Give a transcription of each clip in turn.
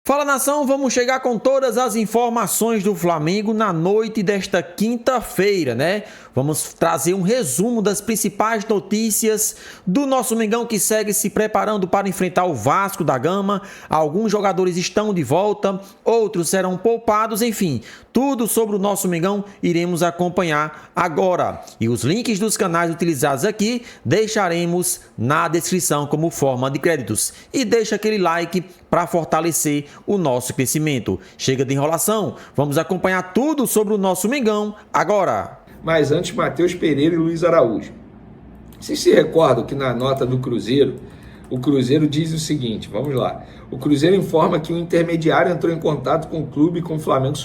Fala, nação, vamos chegar com todas as informações do Flamengo na noite desta quinta-feira, né? Vamos trazer um resumo das principais notícias do nosso Mengão, que segue se preparando para enfrentar o Vasco da Gama. Alguns jogadores estão de volta, outros serão poupados, enfim, tudo sobre o nosso Mengão iremos acompanhar agora. E os links dos canais utilizados aqui deixaremos na descrição como forma de créditos. E deixa aquele like para fortalecer o nosso crescimento. Chega de enrolação, vamos acompanhar tudo sobre o nosso Mengão agora. Mas antes, Matheus Pereira e Luiz Araújo. Vocês se recordam que na nota do Cruzeiro, o Cruzeiro diz o seguinte, vamos lá. O Cruzeiro informa que o intermediário entrou em contato com o clube e com o Flamengo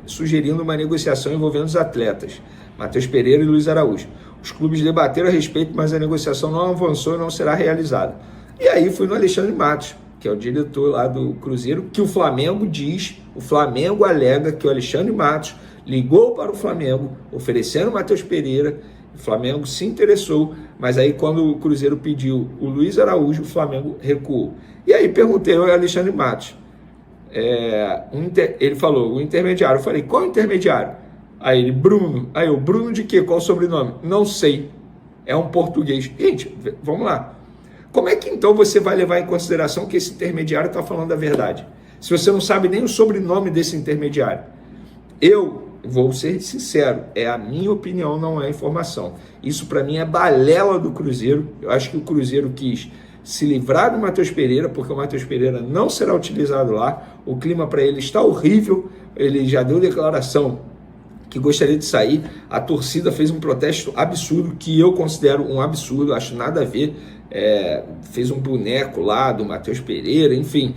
sugerindo uma negociação envolvendo os atletas, Matheus Pereira e Luiz Araújo. Os clubes debateram a respeito, mas a negociação não avançou e não será realizada. E aí foi no Alexandre Matos, que é o diretor lá do Cruzeiro, que o Flamengo alega que o Alexandre Matos ligou para o Flamengo, oferecendo o Matheus Pereira, o Flamengo se interessou, mas aí quando o Cruzeiro pediu o Luiz Araújo, o Flamengo recuou. E aí perguntei ao Alexandre Matos, ele falou, o intermediário, eu falei, qual intermediário? Aí ele, Bruno. Aí eu, Bruno de quê? Qual o sobrenome? Não sei, é um português. Gente, vamos lá. Como é que então você vai levar em consideração que esse intermediário está falando a verdade? Se você não sabe nem o sobrenome desse intermediário. Eu vou ser sincero, é a minha opinião, não é informação. Isso para mim é balela do Cruzeiro. Eu acho que o Cruzeiro quis se livrar do Matheus Pereira, porque o Matheus Pereira não será utilizado lá. O clima para ele está horrível. Ele já deu declaração que gostaria de sair. A torcida fez um protesto absurdo, que eu considero um absurdo, acho nada a ver. Fez um boneco lá do Matheus Pereira, enfim,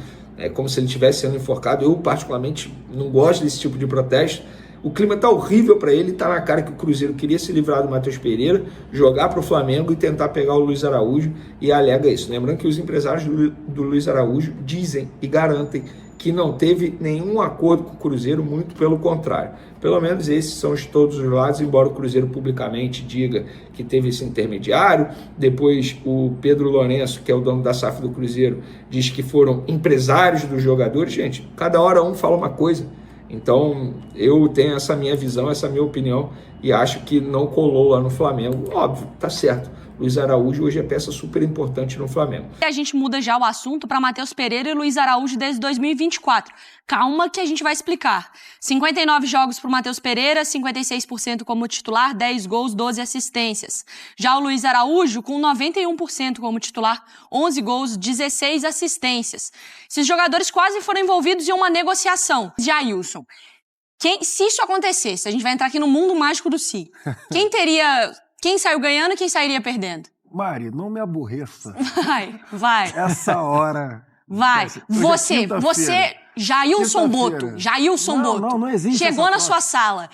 como se ele estivesse sendo enforcado. Eu particularmente não gosto desse tipo de protesto. O clima está horrível para ele, está na cara que o Cruzeiro queria se livrar do Matheus Pereira, jogar para o Flamengo e tentar pegar o Luiz Araújo, e alega isso. Lembrando que os empresários do Luiz Araújo dizem e garantem que não teve nenhum acordo com o Cruzeiro, muito pelo contrário. Pelo menos esses são todos os lados, embora o Cruzeiro publicamente diga que teve esse intermediário. Depois o Pedro Lourenço, que é o dono da SAF do Cruzeiro, diz que foram empresários dos jogadores. Gente, cada hora um fala uma coisa. Então eu tenho essa minha visão, essa minha opinião, e acho que não colou lá no Flamengo. Óbvio, tá certo. Luiz Araújo hoje é peça super importante no Flamengo. A gente muda já o assunto para Matheus Pereira e Luiz Araújo desde 2024. Calma que a gente vai explicar. 59 jogos para o Matheus Pereira, 56% como titular, 10 gols, 12 assistências. Já o Luiz Araújo com 91% como titular, 11 gols, 16 assistências. Esses jogadores quase foram envolvidos em uma negociação. Jailson, se isso acontecesse, a gente vai entrar aqui no mundo mágico do Si. Quem saiu ganhando e quem sairia perdendo? Mari, não me aborreça. Vai. Essa hora... Vai. Você, Jailson Boto. Não existe. Chegou na sua sala.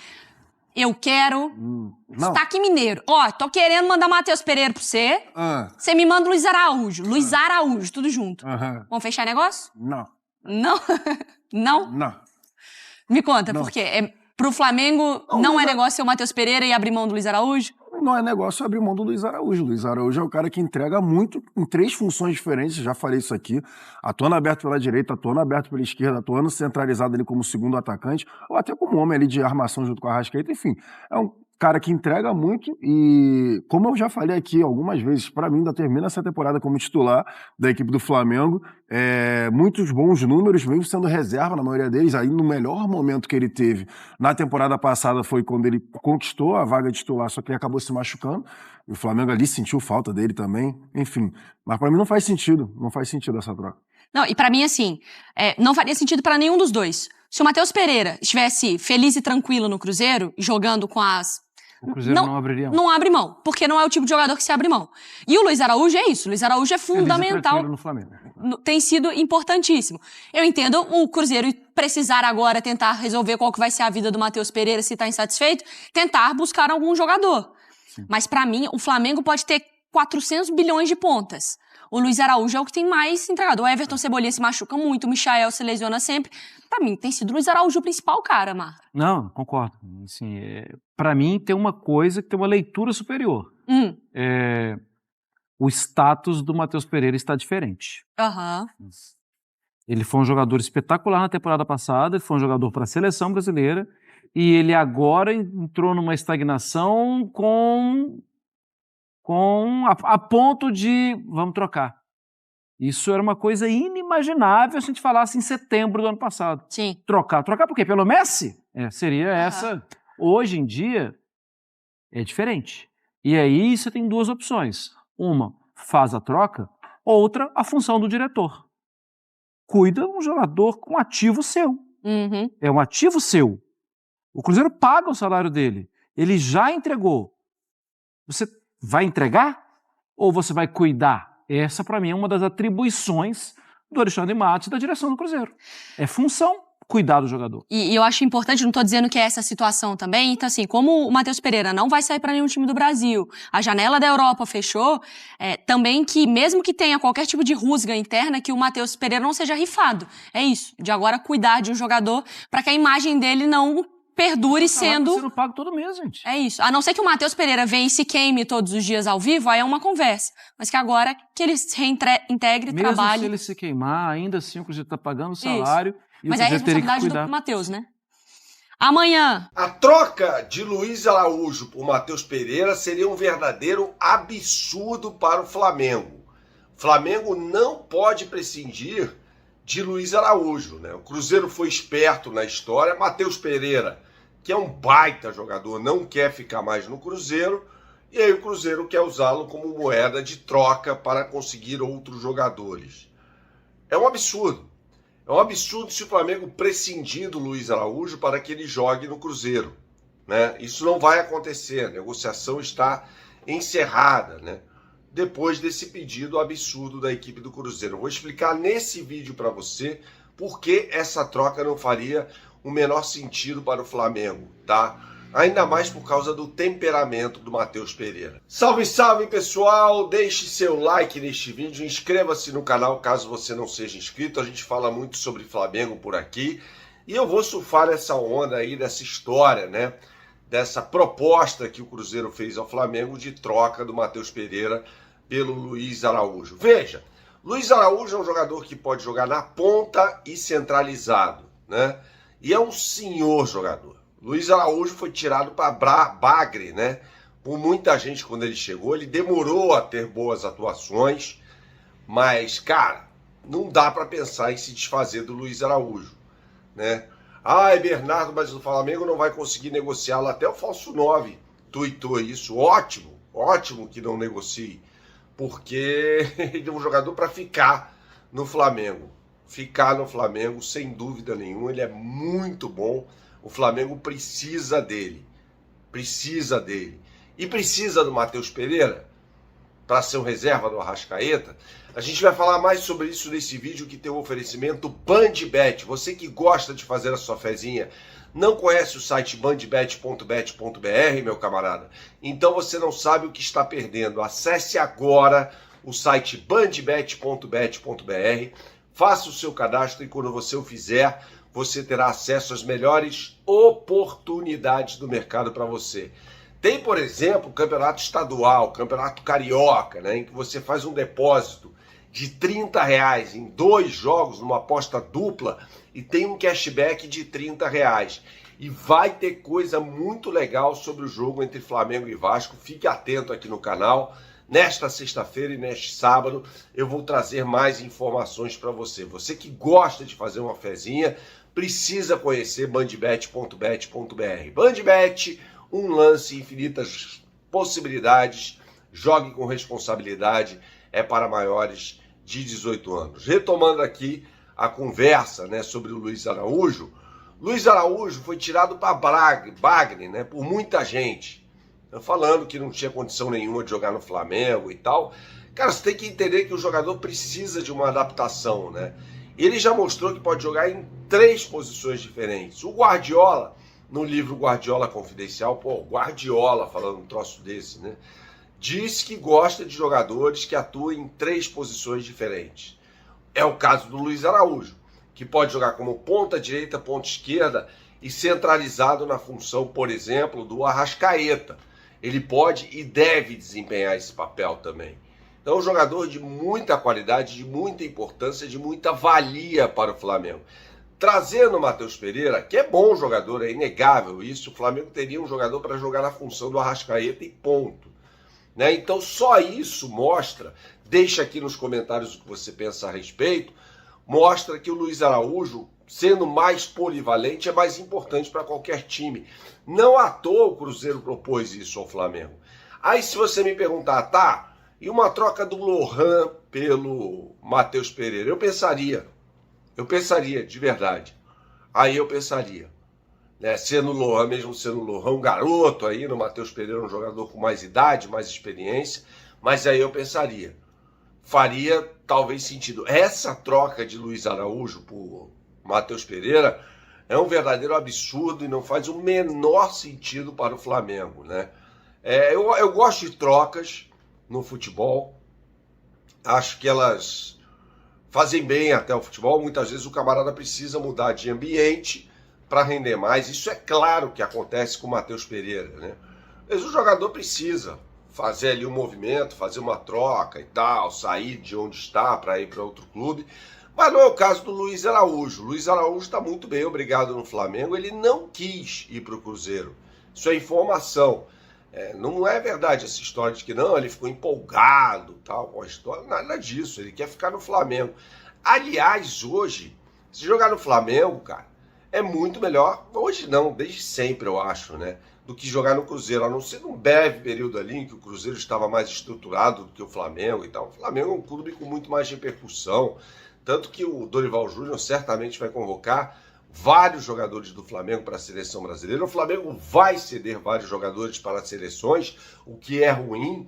Eu quero... Destaque Mineiro. Ó, tô querendo mandar Matheus Pereira pra você. Você me manda Luiz Araújo. Luiz Araújo, tudo junto. Vamos fechar negócio? Não. Não? Não? Não. Me conta, por quê? Pro Flamengo não é negócio ser o Matheus Pereira e abrir mão do Luiz Araújo? Não é negócio abrir mão do Luiz Araújo. Luiz Araújo é o cara que entrega muito em 3 funções diferentes, já falei isso aqui, atuando aberto pela direita, atuando aberto pela esquerda, atuando centralizado ali como segundo atacante, ou até como homem ali de armação junto com a Arrascaeta, enfim, é um cara que entrega muito e, como eu já falei aqui algumas vezes, para mim ainda termina essa temporada como titular da equipe do Flamengo, muitos bons números, mesmo sendo reserva na maioria deles, aí no melhor momento que ele teve na temporada passada foi quando ele conquistou a vaga de titular, só que ele acabou se machucando, e o Flamengo ali sentiu falta dele também, enfim, mas para mim não faz sentido essa troca. Não, e pra mim, assim, não faria sentido pra nenhum dos dois. Se o Matheus Pereira estivesse feliz e tranquilo no Cruzeiro, jogando com o Cruzeiro não abriria mão. Não abre mão, porque não é o tipo de jogador que se abre mão. E o Luiz Araújo é isso. O Luiz Araújo é fundamental. No Flamengo. Tem sido importantíssimo. Eu entendo o Cruzeiro precisar agora tentar resolver qual que vai ser a vida do Matheus Pereira, se tá insatisfeito, tentar buscar algum jogador. Sim. Mas pra mim, o Flamengo pode ter 400 bilhões de pontas. O Luiz Araújo é o que tem mais entregado. O Everton Cebolinha se machuca muito, o Michael se lesiona sempre. Pra mim, tem sido o Luiz Araújo o principal cara, Marra. Não, concordo. Assim, pra mim, tem uma coisa que tem uma leitura superior. O status do Matheus Pereira está diferente. Ele foi um jogador espetacular na temporada passada, ele foi um jogador para a seleção brasileira, e ele agora entrou numa estagnação a ponto de vamos trocar. Isso era uma coisa inimaginável se a gente falasse em setembro do ano passado. Sim. Trocar por quê? Pelo Messi? Seria essa. Hoje em dia é diferente. E aí você tem duas opções. Uma, faz a troca, outra, a função do diretor. Cuida um jogador com ativo seu. Uhum. É um ativo seu. O Cruzeiro paga o salário dele. Ele já entregou. Você vai entregar ou você vai cuidar? Essa, para mim, é uma das atribuições do Alexandre Matos e da direção do Cruzeiro. É função cuidar do jogador. E eu acho importante, não tô dizendo que é essa situação também, então assim, como o Matheus Pereira não vai sair para nenhum time do Brasil, a janela da Europa fechou, também que mesmo que tenha qualquer tipo de rusga interna, que o Matheus Pereira não seja rifado. É isso, de agora cuidar de um jogador para que a imagem dele não perdure sendo pago todo mês, gente. É isso. A não ser que o Matheus Pereira venha e se queime todos os dias ao vivo, aí é uma conversa. Mas que agora que ele se reintegre, mesmo trabalhe. Se ele se queimar, ainda assim o Cruzeiro está pagando o salário. E mas o é a Cruzeiro teria que responsabilidade cuidar. do Matheus, né? Amanhã. A troca de Luiz Araújo por Matheus Pereira seria um verdadeiro absurdo para o Flamengo. O Flamengo não pode prescindir de Luiz Araújo, né? O Cruzeiro foi esperto na história. Matheus Pereira, que é um baita jogador, não quer ficar mais no Cruzeiro, e aí o Cruzeiro quer usá-lo como moeda de troca para conseguir outros jogadores. É um absurdo. É um absurdo se o Flamengo prescindir do Luiz Araújo para que ele jogue no Cruzeiro, né? Isso não vai acontecer, a negociação está encerrada, né? Depois desse pedido absurdo da equipe do Cruzeiro. Eu vou explicar nesse vídeo para você por que essa troca não faria o menor sentido para o Flamengo, tá? Ainda mais por causa do temperamento do Matheus Pereira. Salve, salve, pessoal! Deixe seu like neste vídeo, inscreva-se no canal caso você não seja inscrito. A gente fala muito sobre Flamengo por aqui e eu vou surfar nessa onda aí, dessa história, né? Dessa proposta que o Cruzeiro fez ao Flamengo de troca do Matheus Pereira pelo Luiz Araújo. Veja, Luiz Araújo é um jogador que pode jogar na ponta e centralizado, né? E é um senhor jogador. Luiz Araújo foi tirado para bagre, né? Por muita gente quando ele chegou. Ele demorou a ter boas atuações, mas, cara, não dá para pensar em se desfazer do Luiz Araújo, né? Ai, Bernardo, mas o Flamengo não vai conseguir negociá-lo. Até o falso 9 tuitou isso. Ótimo, ótimo que não negocie, porque ele é um jogador para ficar no Flamengo. Ficar no Flamengo, sem dúvida nenhuma, ele é muito bom. O Flamengo precisa dele. Precisa dele. E precisa do Matheus Pereira para ser um reserva do Arrascaeta. A gente vai falar mais sobre isso nesse vídeo que tem o oferecimento BandBet. Você que gosta de fazer a sua fezinha, não conhece o site bandbet.bet.br, meu camarada? Então você não sabe o que está perdendo. Acesse agora o site bandbet.bet.br, faça o seu cadastro e quando você o fizer, você terá acesso às melhores oportunidades do mercado para você. Tem, por exemplo, o campeonato estadual, o campeonato carioca, né, em que você faz um depósito de R$30 em 2 jogos, numa aposta dupla, e tem um cashback de R$30. E vai ter coisa muito legal sobre o jogo entre Flamengo e Vasco. Fique atento aqui no canal. Nesta sexta-feira e neste sábado eu vou trazer mais informações para você. Você que gosta de fazer uma fezinha, precisa conhecer bandbet.bet.br. Bandbet, um lance, infinitas possibilidades. Jogue com responsabilidade, é para maiores de 18 anos. Retomando aqui a conversa, né, sobre o Luiz Araújo. Luiz Araújo foi tirado para bagre, né, por muita gente. Falando que não tinha condição nenhuma de jogar no Flamengo e tal. Cara, você tem que entender que o jogador precisa de uma adaptação, né? Ele já mostrou que pode jogar em 3 posições diferentes. O Guardiola, no livro Guardiola Confidencial, Guardiola falando um troço desse, né? Diz que gosta de jogadores que atuem em 3 posições diferentes. É o caso do Luiz Araújo, que pode jogar como ponta direita, ponta esquerda e centralizado na função, por exemplo, do Arrascaeta. Ele pode e deve desempenhar esse papel também. Então é um jogador de muita qualidade, de muita importância, de muita valia para o Flamengo. Trazendo o Matheus Pereira, que é bom jogador, é inegável isso, o Flamengo teria um jogador para jogar na função do Arrascaeta e ponto. Né? Então só isso mostra, deixa aqui nos comentários o que você pensa a respeito, mostra que o Luiz Araújo, sendo mais polivalente, é mais importante para qualquer time. Não à toa o Cruzeiro propôs isso ao Flamengo. Aí se você me perguntar, tá, e uma troca do Lohan pelo Matheus Pereira? Eu pensaria, de verdade. Aí eu pensaria, né? Sendo o Lohan, mesmo sendo o Lohan um garoto aí, no Matheus Pereira um jogador com mais idade, mais experiência, mas aí eu pensaria, faria talvez sentido. Essa troca de Luiz Araújo por Matheus Pereira é um verdadeiro absurdo e não faz o menor sentido para o Flamengo, né? Eu gosto de trocas no futebol, acho que elas fazem bem até o futebol. Muitas vezes o camarada precisa mudar de ambiente para render mais. Isso é claro que acontece com o Matheus Pereira, né? Mas o jogador precisa fazer ali um movimento, fazer uma troca e tal, sair de onde está para ir para outro clube. Mas não é o caso do Luiz Araújo. O Luiz Araújo está muito bem, obrigado, no Flamengo. Ele não quis ir para o Cruzeiro. Isso é informação. Não é verdade essa história de que não, ele ficou empolgado, tal, com a história, nada disso, ele quer ficar no Flamengo. Aliás, hoje, se jogar no Flamengo, cara, é muito melhor, hoje não, desde sempre eu acho, né, do que jogar no Cruzeiro, a não ser num breve período ali em que o Cruzeiro estava mais estruturado do que o Flamengo e tal. O Flamengo é um clube com muito mais repercussão, tanto que o Dorival Júnior certamente vai convocar vários jogadores do Flamengo para a seleção brasileira. O Flamengo vai ceder vários jogadores para as seleções, o que é ruim,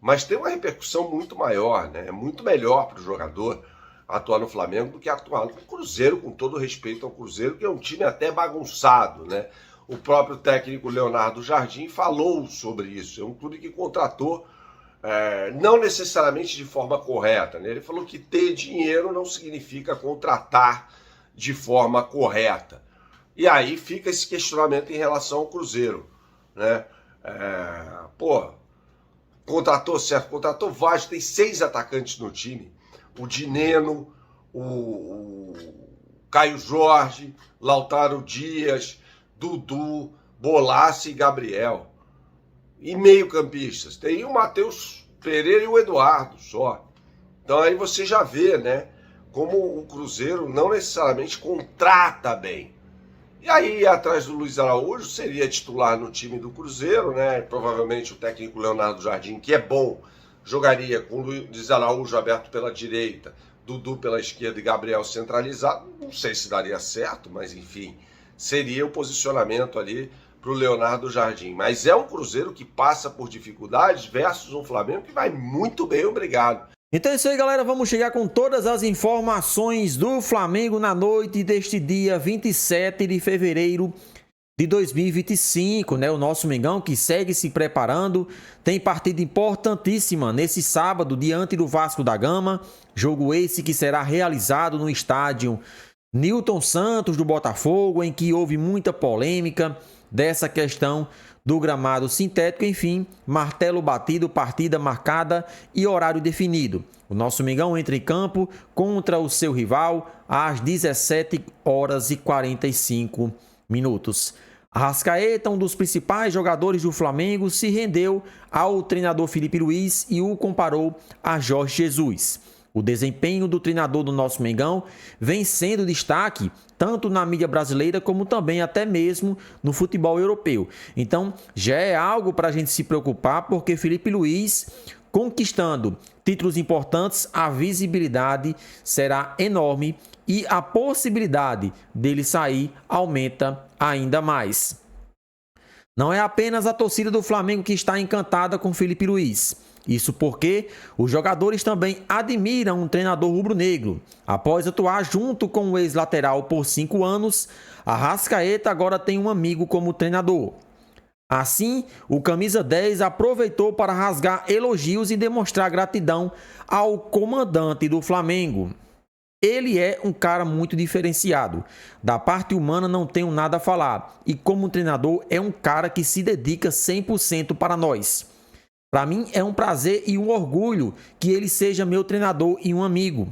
mas tem uma repercussão muito maior, né? É muito melhor para o jogador atuar no Flamengo do que atuar no Cruzeiro, com todo respeito ao Cruzeiro, que é um time até bagunçado, né? O próprio técnico Leonardo Jardim falou sobre isso. É um clube que contratou não necessariamente de forma correta, né? Ele falou que ter dinheiro não significa contratar de forma correta. E aí fica esse questionamento em relação ao Cruzeiro, né? Contratou certo, contratou vários, tem 6 atacantes no time. O Dineno, o Caio Jorge, Lautaro Dias, Dudu, Bolaci e Gabriel. E meio-campistas. Tem o Matheus Pereira e o Eduardo só. Então aí você já vê, né, como o Cruzeiro não necessariamente contrata bem. E aí, atrás do Luiz Araújo, seria titular no time do Cruzeiro, né? Provavelmente o técnico Leonardo Jardim, que é bom, jogaria com o Luiz Araújo aberto pela direita, Dudu pela esquerda e Gabriel centralizado. Não sei se daria certo, mas enfim, seria o posicionamento ali para o Leonardo Jardim. Mas é um Cruzeiro que passa por dificuldades versus um Flamengo que vai muito bem, obrigado. Então é isso aí, galera, vamos chegar com todas as informações do Flamengo na noite deste dia 27 de fevereiro de 2025, né? O nosso Mengão que segue se preparando, tem partida importantíssima nesse sábado diante do Vasco da Gama, jogo esse que será realizado no estádio Newton Santos do Botafogo, em que houve muita polêmica dessa questão do gramado sintético. Enfim, martelo batido, partida marcada e horário definido. O nosso Mengão entra em campo contra o seu rival às 17h45. Arrascaeta, um dos principais jogadores do Flamengo, se rendeu ao treinador Felipe Luiz e o comparou a Jorge Jesus. O desempenho do treinador do nosso Mengão vem sendo destaque tanto na mídia brasileira como também até mesmo no futebol europeu. Então já é algo para a gente se preocupar, porque Felipe Luiz conquistando títulos importantes, a visibilidade será enorme e a possibilidade dele sair aumenta ainda mais. Não é apenas a torcida do Flamengo que está encantada com Felipe Luiz. Isso porque os jogadores também admiram um treinador rubro-negro. Após atuar junto com o ex-lateral por 5 anos, Arrascaeta agora tem um amigo como treinador. Assim, o camisa 10 aproveitou para rasgar elogios e demonstrar gratidão ao comandante do Flamengo. Ele é um cara muito diferenciado. Da parte humana não tenho nada a falar. E como treinador é um cara que se dedica 100% para nós. Para mim é um prazer e um orgulho que ele seja meu treinador e um amigo.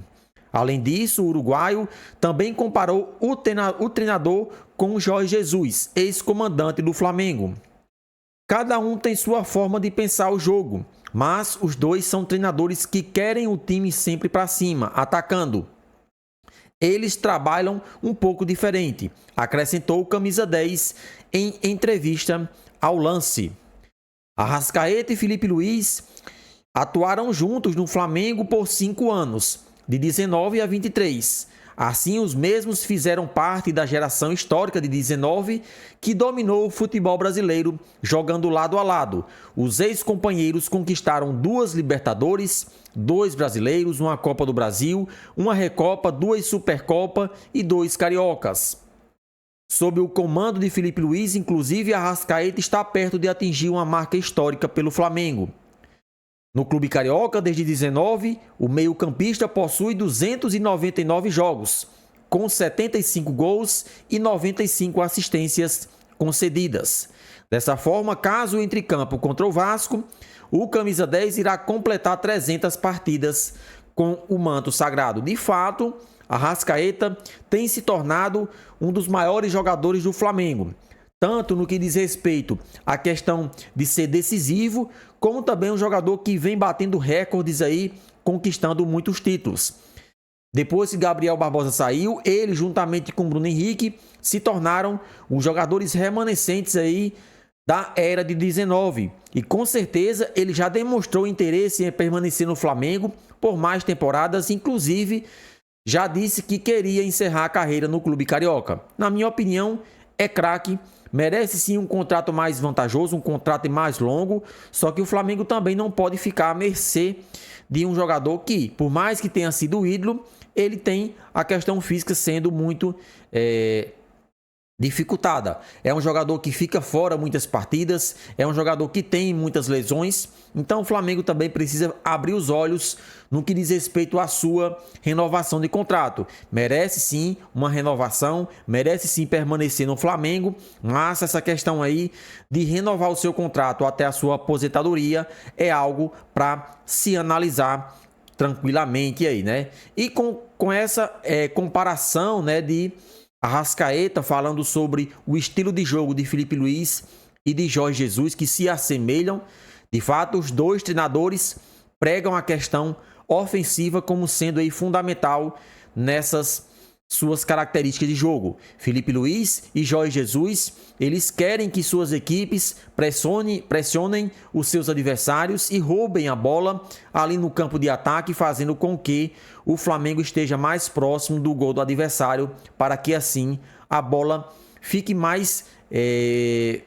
Além disso, o uruguaio também comparou o treinador com o Jorge Jesus, ex-comandante do Flamengo. Cada um tem sua forma de pensar o jogo, mas os dois são treinadores que querem o time sempre para cima, atacando. Eles trabalham um pouco diferente, acrescentou o camisa 10 em entrevista ao Lance. Arrascaeta e Felipe Luiz atuaram juntos no Flamengo por 5 anos, de 19 a 23. Assim, os mesmos fizeram parte da geração histórica de 19 que dominou o futebol brasileiro jogando lado a lado. Os ex-companheiros conquistaram 2 Libertadores, 2 Brasileiros, uma Copa do Brasil, uma Recopa, 2 Supercopa e 2 Cariocas. Sob o comando de Felipe Luiz, inclusive, Arrascaeta está perto de atingir uma marca histórica pelo Flamengo. No Clube Carioca, desde 19, o meio-campista possui 299 jogos, com 75 gols e 95 assistências concedidas. Dessa forma, caso entre campo contra o Vasco, o camisa 10 irá completar 300 partidas com o manto sagrado. De fato, Arrascaeta tem se tornado um dos maiores jogadores do Flamengo, tanto no que diz respeito à questão de ser decisivo, como também um jogador que vem batendo recordes aí, conquistando muitos títulos. Depois que Gabriel Barbosa saiu, ele juntamente com Bruno Henrique se tornaram os jogadores remanescentes aí da era de 19. E com certeza ele já demonstrou interesse em permanecer no Flamengo por mais temporadas, inclusive já disse que queria encerrar a carreira no Clube Carioca. Na minha opinião, é craque, merece sim um contrato mais vantajoso, um contrato mais longo, só que o Flamengo também não pode ficar à mercê de um jogador que, por mais que tenha sido ídolo, ele tem a questão física sendo muito dificultada. É um jogador que fica fora muitas partidas, é um jogador que tem muitas lesões, então o Flamengo também precisa abrir os olhos no que diz respeito à sua renovação de contrato. Merece sim uma renovação, merece sim permanecer no Flamengo, mas essa questão aí de renovar o seu contrato até a sua aposentadoria é algo para se analisar tranquilamente aí, né? E com essa comparação, né, de Arrascaeta falando sobre o estilo de jogo de Felipe Luiz e de Jorge Jesus, que se assemelham. De fato, os dois treinadores pregam a questão ofensiva como sendo aí fundamental nessas suas características de jogo. Felipe Luiz e Jorge Jesus, eles querem que suas equipes pressionem os seus adversários e roubem a bola ali no campo de ataque, fazendo com que o Flamengo esteja mais próximo do gol do adversário, para que assim a bola fique mais,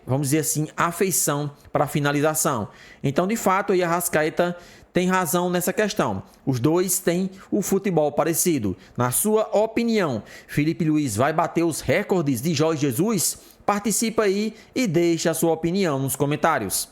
vamos dizer assim, afeição para a finalização. Então, de fato, aí a Arrascaeta tem razão nessa questão. Os dois têm o futebol parecido. Na sua opinião, Felipe Luiz vai bater os recordes de Jorge Jesus? Participa aí e deixe a sua opinião nos comentários.